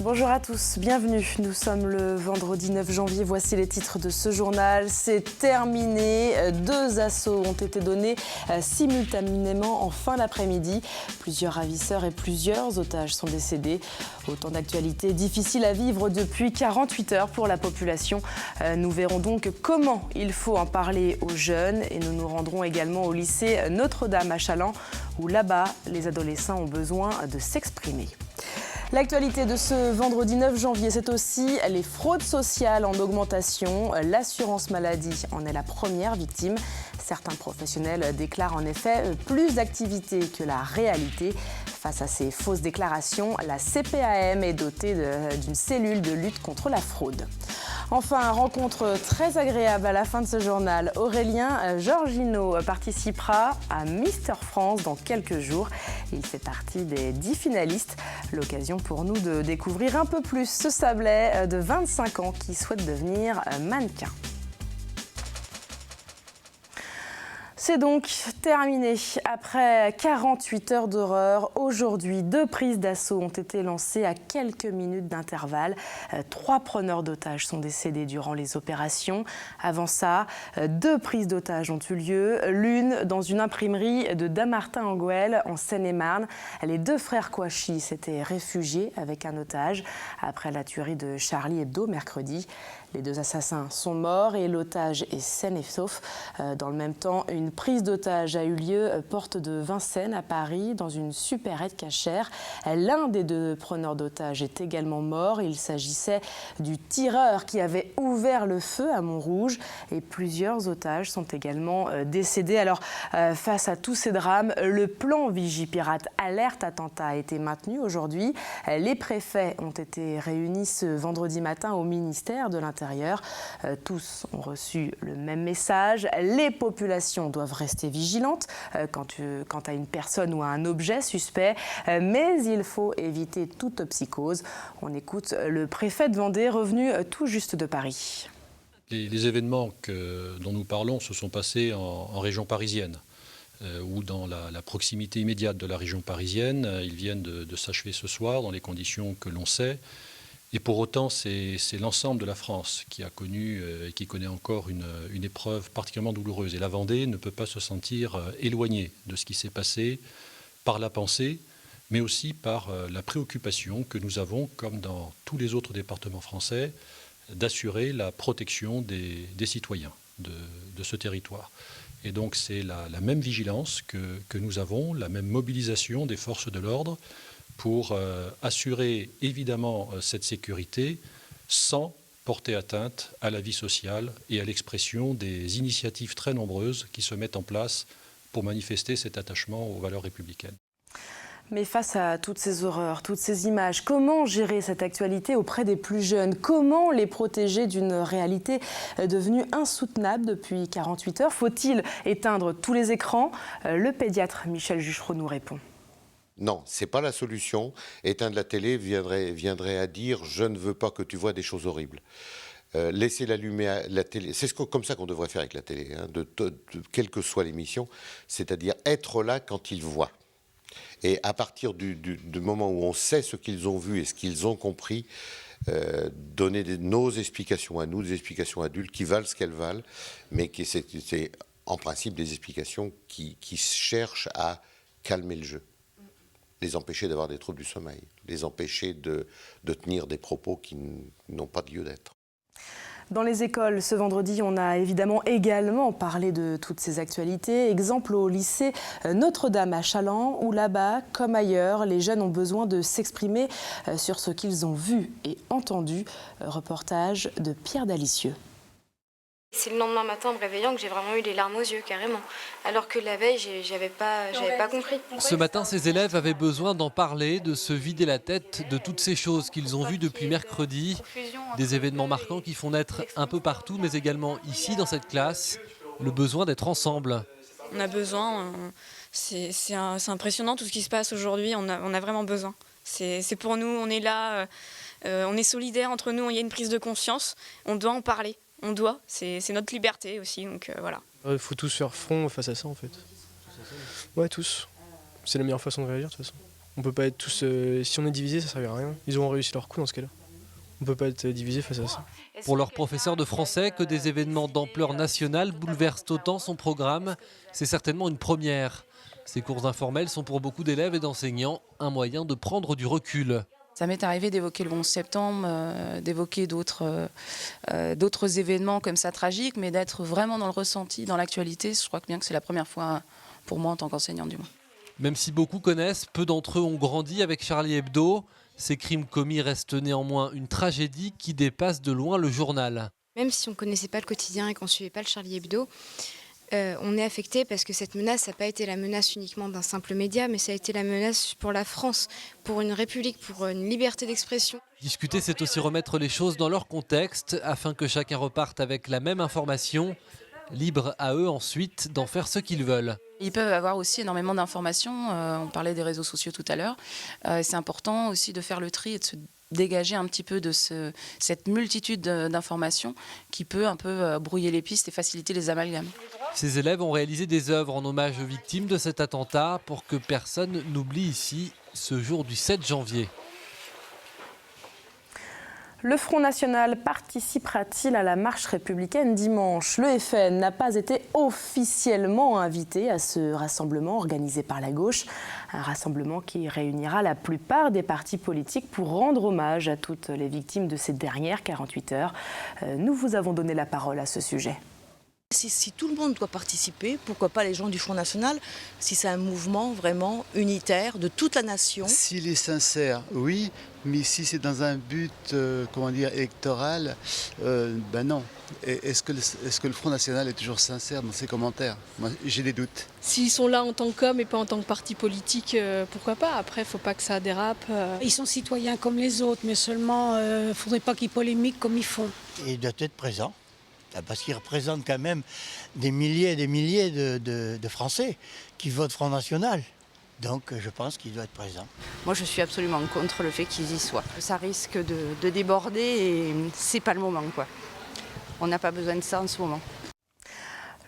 Bonjour à tous, bienvenue. Nous sommes le vendredi 9 janvier. Voici les titres de ce journal. C'est terminé. 2 assauts ont été donnés simultanément en fin d'après-midi. Plusieurs ravisseurs et plusieurs otages sont décédés. Autant d'actualités difficiles à vivre depuis 48 heures pour la population. Nous verrons donc comment il faut en parler aux jeunes et nous nous rendrons également au lycée Notre-Dame à Challans où là-bas, les adolescents ont besoin de s'exprimer. L'actualité de ce vendredi 9 janvier, c'est aussi les fraudes sociales en augmentation. L'assurance maladie en est la première victime. Certains professionnels déclarent en effet plus d'activité que la réalité. Face à ces fausses déclarations, la CPAM est dotée d'une cellule de lutte contre la fraude. Enfin, rencontre très agréable à la fin de ce journal. Aurélien Georgino participera à Mister France dans quelques jours. Il fait partie des 10 finalistes. L'occasion pour nous de découvrir un peu plus ce Sablais de 25 ans qui souhaite devenir mannequin. C'est donc terminé. Après 48 heures d'horreur, aujourd'hui, 2 prises d'assaut ont été lancées à quelques minutes d'intervalle. 3 preneurs d'otages sont décédés durant les opérations. Avant ça, 2 prises d'otages ont eu lieu. L'une dans une imprimerie de Dammartin-en-Goële, en Seine-et-Marne. Les 2 frères Kouachi s'étaient réfugiés avec un otage après la tuerie de Charlie Hebdo mercredi. Les 2 assassins sont morts et l'otage est sain et sauf. Dans le même temps, une prise d'otage a eu lieu porte de Vincennes à Paris dans une supérette cachère. L'un des 2 preneurs d'otages est également mort. Il s'agissait du tireur qui avait ouvert le feu à Montrouge et plusieurs otages sont également décédés. Alors face à tous ces drames, le plan Vigipirate alerte attentat a été maintenu aujourd'hui. Les préfets ont été réunis ce vendredi matin au ministère de l'Intérieur. Tous ont reçu le même message. Les populations doivent rester vigilantes quant à une personne ou à un objet suspect, mais il faut éviter toute psychose. On écoute le préfet de Vendée, revenu tout juste de Paris. Les événements dont nous parlons se sont passés en région parisienne ou dans la proximité immédiate de la région parisienne. Ils viennent de s'achever ce soir dans les conditions que l'on sait. Et pour autant, c'est l'ensemble de la France qui a connu et qui connaît encore une épreuve particulièrement douloureuse. Et la Vendée ne peut pas se sentir éloignée de ce qui s'est passé par la pensée, mais aussi par la préoccupation que nous avons, comme dans tous les autres départements français, d'assurer la protection des citoyens de ce territoire. Et donc c'est la même vigilance que nous avons, la même mobilisation des forces de l'ordre, pour assurer évidemment cette sécurité sans porter atteinte à la vie sociale et à l'expression des initiatives très nombreuses qui se mettent en place pour manifester cet attachement aux valeurs républicaines. Mais face à toutes ces horreurs, toutes ces images, comment gérer cette actualité auprès des plus jeunes? Comment les protéger d'une réalité devenue insoutenable depuis 48 heures? Faut-il éteindre tous les écrans? Le pédiatre Michel Juchereau nous répond. Non, ce n'est pas la solution. Éteindre la télé viendrait à dire « je ne veux pas que tu vois des choses horribles ». Laisser l'allumer la télé, c'est comme ça qu'on devrait faire avec la télé, hein, quelle que soit l'émission, c'est-à-dire être là quand ils voient. Et à partir du moment où on sait ce qu'ils ont vu et ce qu'ils ont compris, donner nos explications à nous, des explications adultes qui valent ce qu'elles valent, mais c'est en principe des explications qui cherchent à calmer le jeu. Les empêcher d'avoir des troubles du sommeil, les empêcher de tenir des propos qui n'ont pas de lieu d'être. Dans les écoles, ce vendredi, on a évidemment également parlé de toutes ces actualités. Exemple au lycée Notre-Dame à Challans, où là-bas, comme ailleurs, les jeunes ont besoin de s'exprimer sur ce qu'ils ont vu et entendu. Reportage de Pierre Dalicieux. C'est le lendemain matin, en me réveillant, que j'ai vraiment eu les larmes aux yeux, carrément. Alors que la veille, j'avais pas compris. Ce matin, ces élèves avaient besoin d'en parler, de se vider la tête de toutes ces choses qu'ils ont vues depuis mercredi. Des événements marquants qui font naître un peu partout, mais également ici, dans cette classe, le besoin d'être ensemble. On a besoin, c'est impressionnant tout ce qui se passe aujourd'hui, on a vraiment besoin. C'est pour nous, on est là, on est solidaires entre nous, il y a une prise de conscience, on doit en parler. On doit, c'est notre liberté aussi, donc voilà. Il faut tous faire front face à ça en fait. Ouais, tous. C'est la meilleure façon de réagir de toute façon. On peut pas être tous... si on est divisé, ça ne servira à rien. Ils auront réussi leur coup dans ce cas-là. On ne peut pas être divisé face à ça. Pour leur professeur de français, que des événements d'ampleur nationale bouleversent autant son programme, c'est certainement une première. Ces cours informels sont pour beaucoup d'élèves et d'enseignants un moyen de prendre du recul. Ça m'est arrivé d'évoquer le 11 septembre, d'évoquer d'autres événements comme ça tragiques, mais d'être vraiment dans le ressenti, dans l'actualité. Je crois bien que c'est la première fois pour moi en tant qu'enseignante du moins. Même si beaucoup connaissent, peu d'entre eux ont grandi avec Charlie Hebdo. Ces crimes commis restent néanmoins une tragédie qui dépasse de loin le journal. Même si on ne connaissait pas le quotidien et qu'on ne suivait pas le Charlie Hebdo, on est affecté parce que cette menace n'a pas été la menace uniquement d'un simple média, mais ça a été la menace pour la France, pour une république, pour une liberté d'expression. Discuter, c'est aussi remettre les choses dans leur contexte afin que chacun reparte avec la même information. Libre à eux ensuite d'en faire ce qu'ils veulent. Ils peuvent avoir aussi énormément d'informations. On parlait des réseaux sociaux tout à l'heure. C'est important aussi de faire le tri et de se dégager un petit peu de cette multitude d'informations qui peut un peu brouiller les pistes et faciliter les amalgames. Ces élèves ont réalisé des œuvres en hommage aux victimes de cet attentat pour que personne n'oublie ici ce jour du 7 janvier. Le Front National participera-t-il à la marche républicaine dimanche? Le FN n'a pas été officiellement invité à ce rassemblement organisé par la gauche. Un rassemblement qui réunira la plupart des partis politiques pour rendre hommage à toutes les victimes de ces dernières 48 heures. Nous vous avons donné la parole à ce sujet. Si tout le monde doit participer, pourquoi pas les gens du Front National, si c'est un mouvement vraiment unitaire de toute la nation? S'il est sincère, oui, mais si c'est dans un but électoral, non. Est-ce que le Front National est toujours sincère dans ses commentaires? Moi, j'ai des doutes. S'ils sont là en tant qu'hommes et pas en tant que parti politique, pourquoi pas? Après, il ne faut pas que ça dérape. Ils sont citoyens comme les autres, mais seulement, il ne faudrait pas qu'ils polémiquent comme ils font. Et il doit être présent. Parce qu'il représente quand même des milliers et des milliers de Français qui votent Front National. Donc je pense qu'il doit être présent. Moi je suis absolument contre le fait qu'ils y soient. Ça risque de déborder et c'est pas le moment, quoi. On n'a pas besoin de ça en ce moment.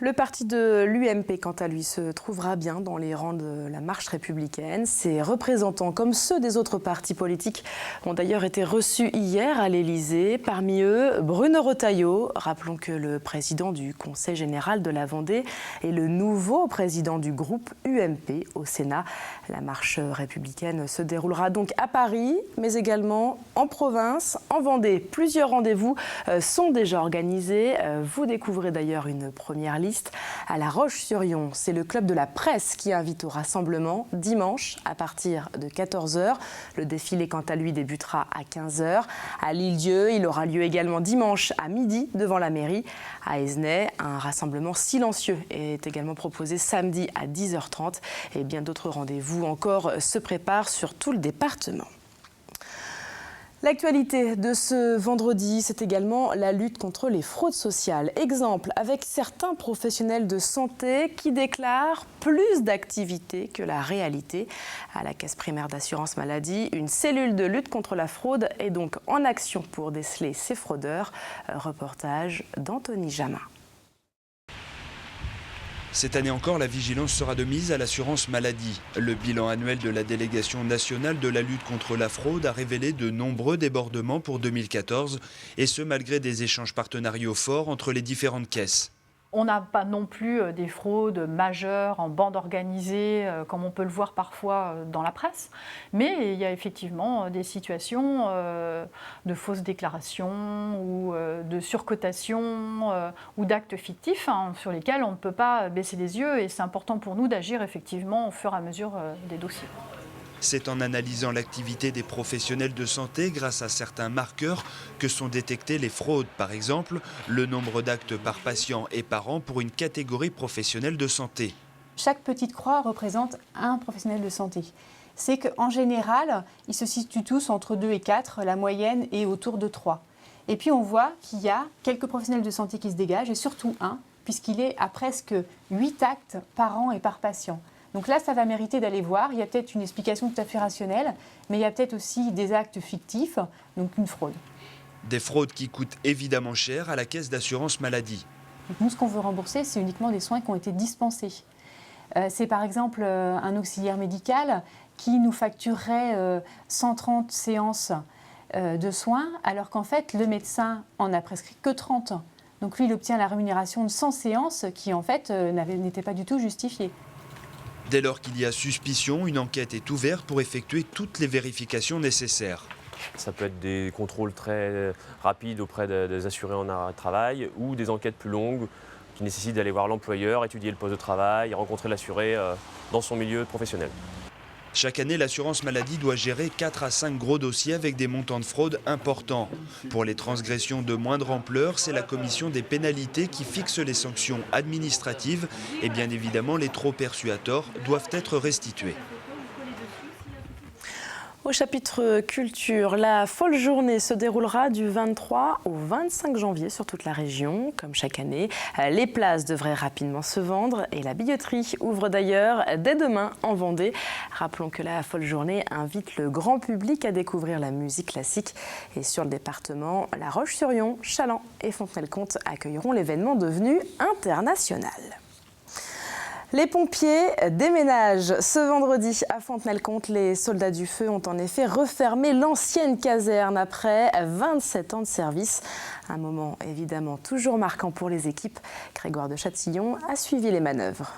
Le parti de l'UMP, quant à lui, se trouvera bien dans les rangs de la marche républicaine. Ses représentants, comme ceux des autres partis politiques, ont d'ailleurs été reçus hier à l'Élysée. Parmi eux, Bruno Retailleau. Rappelons que le président du Conseil général de la Vendée est le nouveau président du groupe UMP au Sénat. La marche républicaine se déroulera donc à Paris, mais également en province, en Vendée. Plusieurs rendez-vous sont déjà organisés. Vous découvrez d'ailleurs une première liste à La Roche-sur-Yon. C'est le club de la presse qui invite au rassemblement dimanche à partir de 14h. Le défilé, quant à lui, débutera à 15h. À l'Île-Dieu, il aura lieu également dimanche à midi devant la mairie. À Esnay, un rassemblement silencieux est également proposé samedi à 10h30. Et bien d'autres rendez-vous encore se préparent sur tout le département. L'actualité de ce vendredi, c'est également la lutte contre les fraudes sociales. Exemple avec certains professionnels de santé qui déclarent plus d'activité que la réalité. À la Caisse primaire d'assurance maladie, une cellule de lutte contre la fraude est donc en action pour déceler ces fraudeurs. Reportage d'Anthony Jamin. Cette année encore, la vigilance sera de mise à l'assurance maladie. Le bilan annuel de la délégation nationale de la lutte contre la fraude a révélé de nombreux débordements pour 2014, et ce malgré des échanges partenariaux forts entre les différentes caisses. On n'a pas non plus des fraudes majeures en bande organisée, comme on peut le voir parfois dans la presse, mais il y a effectivement des situations de fausses déclarations ou de surcotation ou d'actes fictifs sur lesquels on ne peut pas baisser les yeux, et c'est important pour nous d'agir effectivement au fur et à mesure des dossiers. C'est en analysant l'activité des professionnels de santé grâce à certains marqueurs que sont détectées les fraudes. Par exemple, le nombre d'actes par patient et par an pour une catégorie professionnelle de santé. Chaque petite croix représente un professionnel de santé. C'est qu'en général, ils se situent tous entre 2 et 4, la moyenne est autour de 3. Et puis on voit qu'il y a quelques professionnels de santé qui se dégagent, et surtout un, puisqu'il est à presque 8 actes par an et par patient. Donc là, ça va mériter d'aller voir. Il y a peut-être une explication tout à fait rationnelle, mais il y a peut-être aussi des actes fictifs, donc une fraude. Des fraudes qui coûtent évidemment cher à la caisse d'assurance maladie. Donc nous, ce qu'on veut rembourser, c'est uniquement des soins qui ont été dispensés. C'est par exemple un auxiliaire médical qui nous facturerait 130 séances de soins, alors qu'en fait, le médecin en a prescrit que 30. Donc lui, il obtient la rémunération de 100 séances qui, en fait, n'était pas du tout justifiée. Dès lors qu'il y a suspicion, une enquête est ouverte pour effectuer toutes les vérifications nécessaires. Ça peut être des contrôles très rapides auprès des assurés en arrêt de travail ou des enquêtes plus longues qui nécessitent d'aller voir l'employeur, étudier le poste de travail, rencontrer l'assuré dans son milieu professionnel. Chaque année, l'assurance maladie doit gérer 4 à 5 gros dossiers avec des montants de fraude importants. Pour les transgressions de moindre ampleur, c'est la commission des pénalités qui fixe les sanctions administratives et bien évidemment les trop perçus à tort doivent être restitués. Au chapitre culture, la folle journée se déroulera du 23 au 25 janvier sur toute la région. Comme chaque année, les places devraient rapidement se vendre et la billetterie ouvre d'ailleurs dès demain en Vendée. Rappelons que la folle journée invite le grand public à découvrir la musique classique. Et sur le département, La Roche-sur-Yon, Challans et Fontenay-le-Comte accueilleront l'événement devenu international. Les pompiers déménagent ce vendredi à Fontenay-le-Comte. Les soldats du feu ont en effet refermé l'ancienne caserne après 27 ans de service. Un moment évidemment toujours marquant pour les équipes. Grégoire de Châtillon a suivi les manœuvres.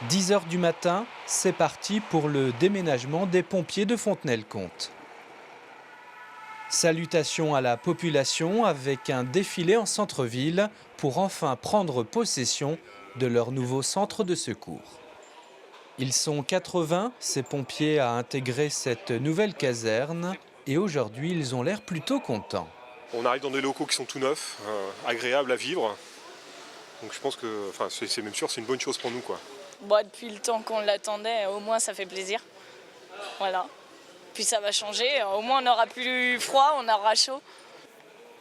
10 h du matin, c'est parti pour le déménagement des pompiers de Fontenay-le-Comte. Salutations à la population avec un défilé en centre-ville pour enfin prendre possession de leur nouveau centre de secours. Ils sont 80, ces pompiers, à intégrer cette nouvelle caserne et aujourd'hui ils ont l'air plutôt contents. On arrive dans des locaux qui sont tout neufs, agréables à vivre. Donc je pense que, c'est même sûr, c'est une bonne chose pour nous, quoi. Bon, depuis le temps qu'on l'attendait, au moins ça fait plaisir. Voilà. Puis ça va changer, au moins on n'aura plus froid, on aura chaud.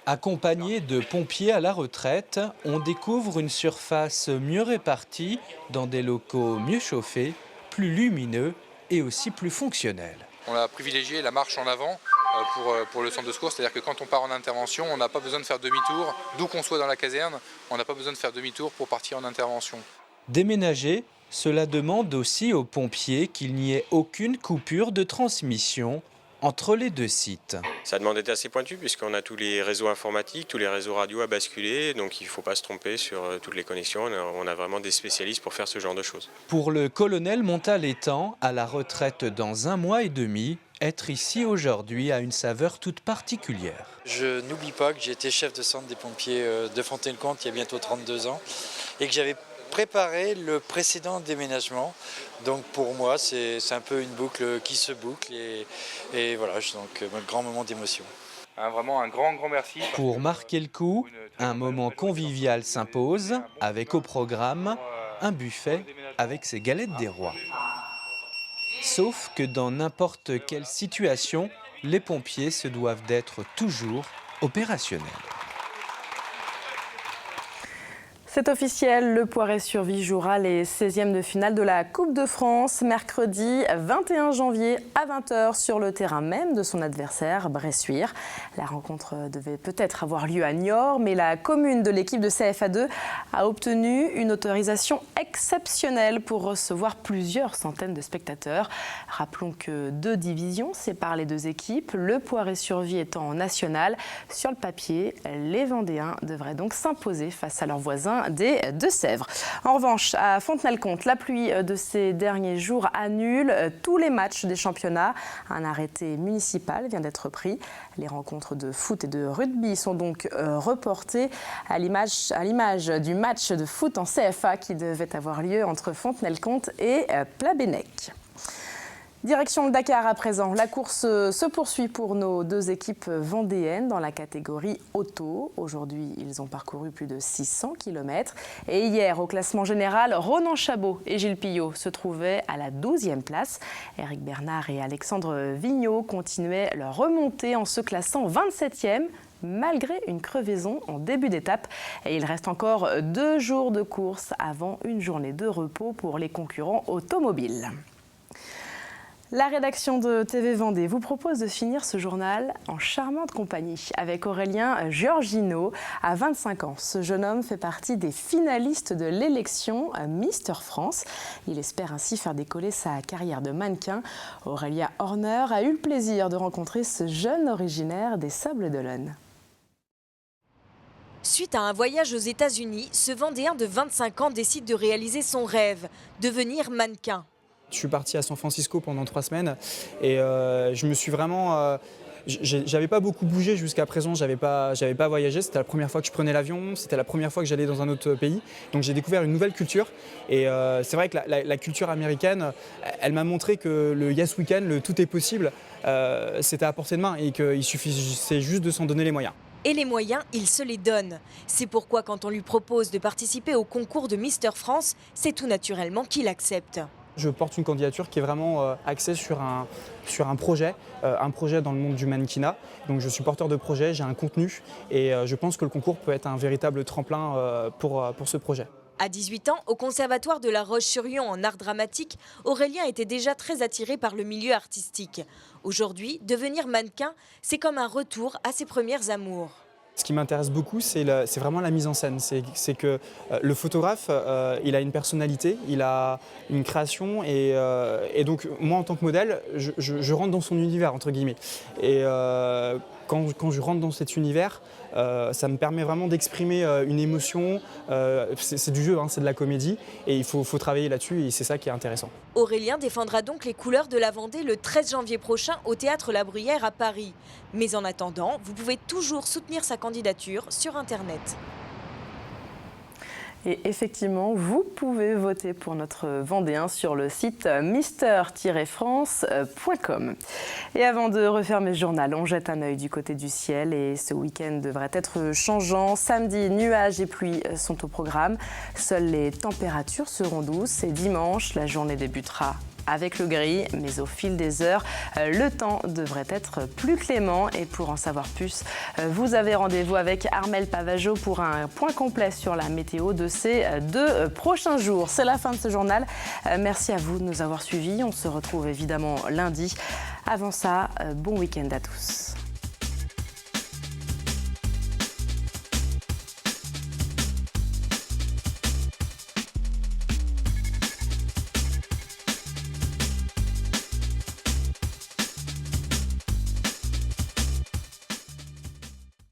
Accompagnés de pompiers à la retraite, on découvre une surface mieux répartie dans des locaux mieux chauffés, plus lumineux et aussi plus fonctionnels. On a privilégié la marche en avant pour le centre de secours, c'est-à-dire que quand on part en intervention, on n'a pas besoin de faire demi-tour, d'où qu'on soit dans la caserne, on n'a pas besoin de faire demi-tour pour partir en intervention. Déménager, cela demande aussi aux pompiers qu'il n'y ait aucune coupure de transmission entre les deux sites. Ça demande d'être assez pointu puisqu'on a tous les réseaux informatiques, tous les réseaux radio à basculer, donc il ne faut pas se tromper sur toutes les connexions. On a vraiment des spécialistes pour faire ce genre de choses. Pour le colonel Montalétan, à la retraite dans 1 mois et demi, être ici aujourd'hui a une saveur toute particulière. Je n'oublie pas que j'ai été chef de centre des pompiers de Fontenay-le-Comte il y a bientôt 32 ans et que j'avais préparé le précédent déménagement. Donc pour moi, c'est un peu une boucle qui se boucle et voilà, donc un grand moment d'émotion. Vraiment un grand merci. Pour marquer le coup, un moment convivial s'impose avec au programme un buffet avec ses galettes des rois. Sauf que dans n'importe quelle situation, les pompiers se doivent d'être toujours opérationnels. C'est officiel, le Poiré-sur-Vie jouera les 16e de finale de la Coupe de France mercredi 21 janvier à 20 h sur le terrain même de son adversaire, Bressuire. La rencontre devait peut-être avoir lieu à Niort, mais la commune de l'équipe de CFA2 a obtenu une autorisation exceptionnelle pour recevoir plusieurs centaines de spectateurs. Rappelons que 2 divisions séparent les 2 équipes, le Poiré-sur-Vie étant en national. Sur le papier, les Vendéens devraient donc s'imposer face à leurs voisins des Deux-Sèvres. En revanche, à Fontenay-le-Comte, la pluie de ces derniers jours annule tous les matchs des championnats. Un arrêté municipal vient d'être pris. Les rencontres de foot et de rugby sont donc reportées à l'image du match de foot en CFA qui devait avoir lieu entre Fontenay-le-Comte et Plabennec. Direction le Dakar à présent. La course se poursuit pour nos 2 équipes vendéennes dans la catégorie auto. Aujourd'hui, ils ont parcouru plus de 600 km. Et hier, au classement général, Ronan Chabot et Gilles Pillot se trouvaient à la 12e place. Éric Bernard et Alexandre Vigneault continuaient leur remontée en se classant 27e. Malgré une crevaison en début d'étape. Et il reste encore 2 jours de course avant une journée de repos pour les concurrents automobiles. La rédaction de TV Vendée vous propose de finir ce journal en charmante compagnie avec Aurélien Giorgino. À 25 ans, ce jeune homme fait partie des finalistes de l'élection Mister France. Il espère ainsi faire décoller sa carrière de mannequin. Aurélia Horner a eu le plaisir de rencontrer ce jeune originaire des Sables-d'Olonne. Suite à un voyage aux États-Unis, ce Vendéen de 25 ans décide de réaliser son rêve, devenir mannequin. Je suis parti à San Francisco pendant 3 semaines et je me suis vraiment... j'avais pas beaucoup bougé jusqu'à présent, j'avais pas voyagé, c'était la première fois que je prenais l'avion, c'était la première fois que j'allais dans un autre pays. Donc j'ai découvert une nouvelle culture et c'est vrai que la culture américaine, elle m'a montré que le Yes Weekend, le tout est possible, c'était à portée de main et qu'il suffisait juste de s'en donner les moyens. Et les moyens, il se les donne. C'est pourquoi quand on lui propose de participer au concours de Mister France, c'est tout naturellement qu'il accepte. Je porte une candidature qui est vraiment axée sur un projet dans le monde du mannequinat. Donc je suis porteur de projet, j'ai un contenu et je pense que le concours peut être un véritable tremplin pour ce projet. À 18 ans, au Conservatoire de La Roche-sur-Yon en art dramatique, Aurélien était déjà très attiré par le milieu artistique. Aujourd'hui, devenir mannequin, c'est comme un retour à ses premières amours. Ce qui m'intéresse beaucoup, c'est vraiment la mise en scène. C'est que le photographe, il a une personnalité, il a une création et donc moi en tant que modèle, je rentre dans son univers entre guillemets. Et quand je rentre dans cet univers, ça me permet vraiment d'exprimer une émotion. C'est du jeu, hein, c'est de la comédie et il faut travailler là-dessus et c'est ça qui est intéressant. Aurélien défendra donc les couleurs de la Vendée le 13 janvier prochain au Théâtre La Bruyère à Paris. Mais en attendant, vous pouvez toujours soutenir sa candidature sur Internet. Et effectivement, vous pouvez voter pour notre Vendéen sur le site mister-france.com. Et avant de refermer ce journal, on jette un œil du côté du ciel et ce week-end devrait être changeant. Samedi, nuages et pluie sont au programme. Seules les températures seront douces et dimanche, la journée débutera avec le gris, mais au fil des heures, le temps devrait être plus clément. Et pour en savoir plus, vous avez rendez-vous avec Armelle Pavageau pour un point complet sur la météo de ces 2 prochains jours. C'est la fin de ce journal. Merci à vous de nous avoir suivis. On se retrouve évidemment lundi. Avant ça, bon week-end à tous.